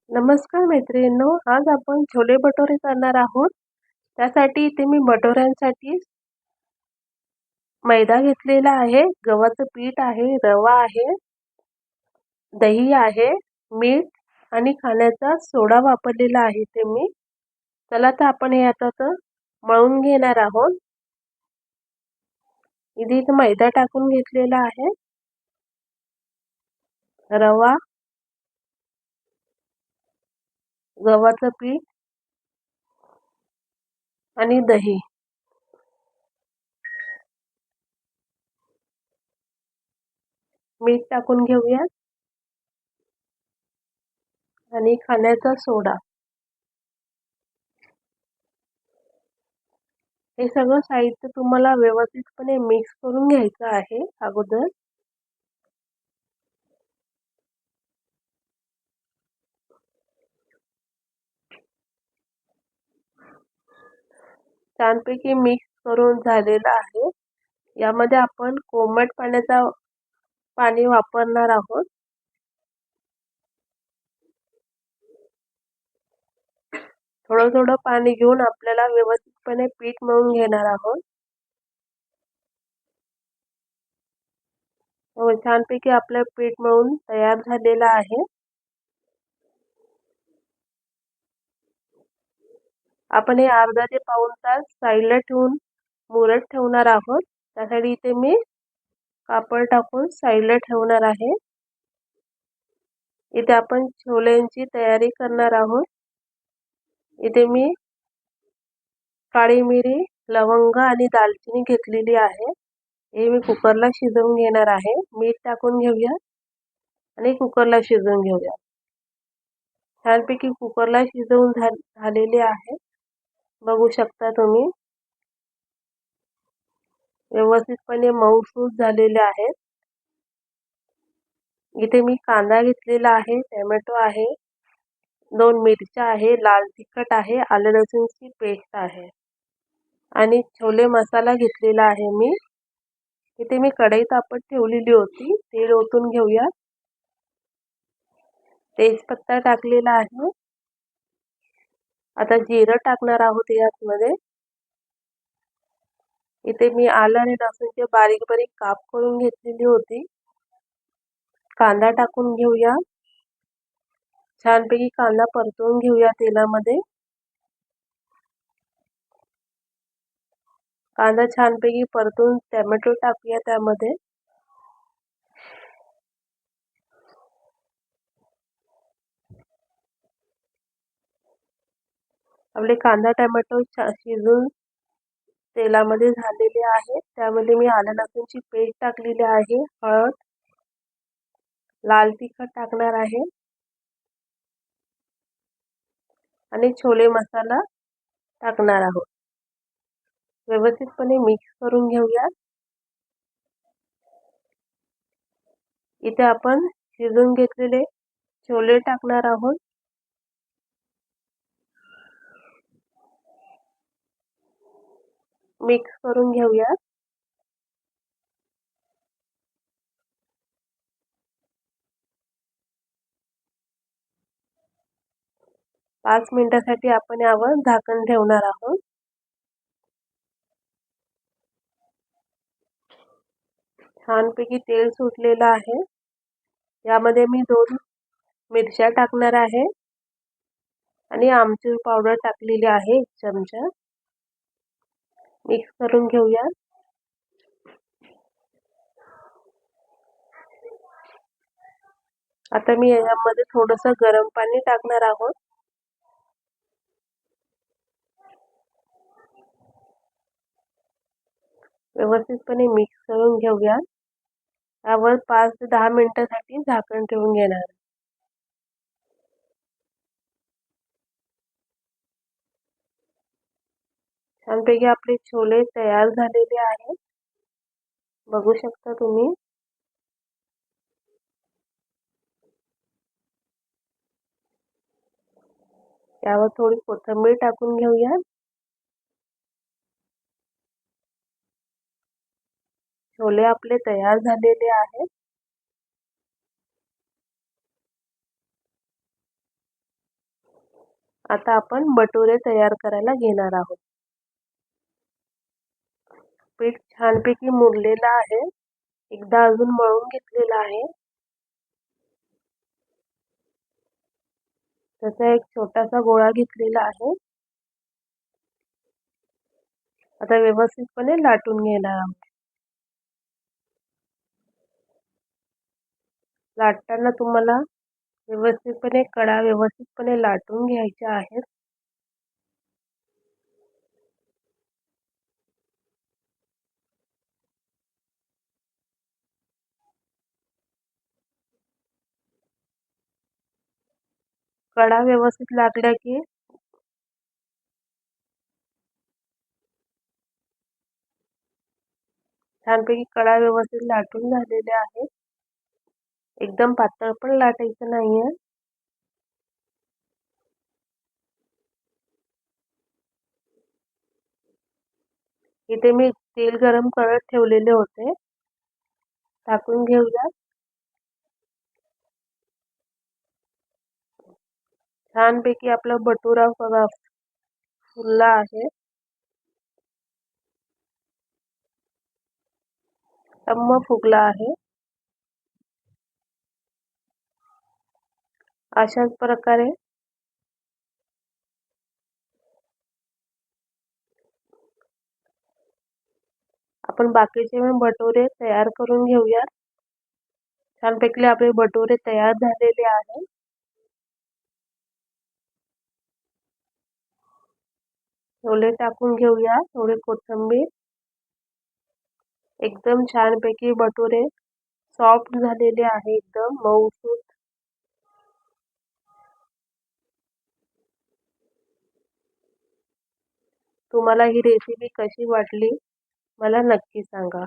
नमस्कार मैत्रिणींनो, आज आपण छोले भटुरे करणार आहोत. त्यासाठी इथे मी भटुऱ्यांसाठी मैदा घेतलेला आहे, गव्हाचं पीठ आहे, रवा आहे, दही आहे, मीठ आणि खाण्याचा सोडा वापरलेला आहे ते मी. चला तर आपण हे आता मळून घेणार आहोत. इथे मैदा टाकून घेतलेला आहे, रवा, गव्हाचं पीठ आणि दही. मीठ टाकून घेऊया आणि खाण्याचा सोडा. हे सगळं साहित्य तुम्हाला व्यवस्थितपणे मिक्स करून घ्यायचं आहे अगोदर. छानपैकी मिक्स करून झालेलं आहे. यामध्ये आपण कोमट पाणी वापरणार आहोत. थोडं थोडं पाणी घेऊन आपल्याला व्यवस्थितपणे पीठ मळून घेणार आहोत. छानपैकी आपलं पीठ मळून तयार झालेलं आहे. आपण हे अर्धा ते पाऊण तास साईडला ठेवून मुरत ठेवणार आहोत. त्यासाठी इथे मी कापड टाकून साईडला ठेवणार आहे. इथे आपण छोलेंची तयारी करणार आहोत. इथे मी काळी मिरी, लवंग आणि दालचिनी घेतलेली आहे. हे मी कुकरला शिजवून घेणार आहे. मीठ टाकून घेऊया आणि कुकरला शिजवून घेऊया. छानपैकी कुकरला शिजवून झालेले आहे. बघू शकता तुम्ही व्यवस्थितपणे मऊसूत झालेले आहेत. इथे मी कांदा घेतलेला आहे, टोमॅटो आहे, 2 मिरच्या आहे, लाल तिखट आहे, आलं लसूणची पेस्ट आहे आणि छोले मसाला घेतलेला आहे मी. इथे मी कढई तापत ठेवलेली होती. तेल ओतून घेऊया. तेजपत्ता टाकलेला आहे. आता जिरं टाकणार आहोत यामध्ये. इथे मी आलं आणि लसूणचे बारीक बारीक काप करून घेतलेली होती. कांदा टाकून घेऊया. छानपैकी कांदा परतवून घेऊया तेलामध्ये. कांदा छानपैकी परतून टोमॅटो टाकूया त्यामध्ये. आपले कांदा टोमॅटो शिजून तेलामध्ये झालेले आहे. त्यामध्ये मी आलं लसूणची पेस्ट टाकलेली आहे, हळद, लाल तिखट टाकणार आहे आणि छोले मसाला टाकणार आहोत. व्यवस्थितपणे मिक्स करून घेऊया. इथे आपण शिजून घेतलेले छोले टाकणार आहोत. मिक्स करून घेऊया. पाच मिनिटासाठी आपण यावर झाकण ठेवणार आहोत. छानपैकी तेल सुटलेलं आहे. यामध्ये मी 2 मिरच्या टाकणार आहे आणि आमचूर पावडर टाकलेली आहे 1 चमचा. मिक्स करून घेऊया. आता मी यामध्ये थोडंसं गरम पाणी टाकणार आहोत. व्यवस्थितपणे मिक्स करून घेऊया. यावर 5 ते 10 मिनिटांसाठी झाकण ठेवून घेणार. छानपैकी आपले छोले तयार झालेले आहेत. बघू शकता तुम्ही. यावर थोडी कोथिंबीर टाकून घेऊया. छोले आपले तयार झालेले आहेत. आता आपण भटुरे तयार करायला घेणार आहोत. पीठ छानपैकी मुरलेलं आहे. एकदा अजून मळून घेतलेलं आहे. त्याचा एक छोटासा गोळा घेतलेला आहे. आता व्यवस्थितपणे लाटून घेणार आहोत. लाटताना तुम्हाला व्यवस्थितपणे कडा व्यवस्थितपणे लाटून घ्यायच्या आहेत. कडा व्यवस्थित लागल्या की छानपैकी कडा व्यवस्थित लाटून झालेले आहेत. एकदम पातळ पण लाटायचं नाहीये. इथे मी तेल गरम करत ठेवलेले होते. टाकून घेऊया. छानपैकी आपला भटुरा बघा फुलला आहे. टम्म फुगला आहे. अशाच प्रकारे आपण बाकीचे भटुरे तयार करून घेऊया. छानपैकी आपले भटुरे तयार झालेले आहे. छोले टाकून घेऊया. थोडी कोथिंबीर. एकदम छानपैकी भटुरे सॉफ्ट झालेले आहे. एकदम मऊसूत. तुम्हाला ही रेसिपी कशी वाटली मला नक्की सांगा.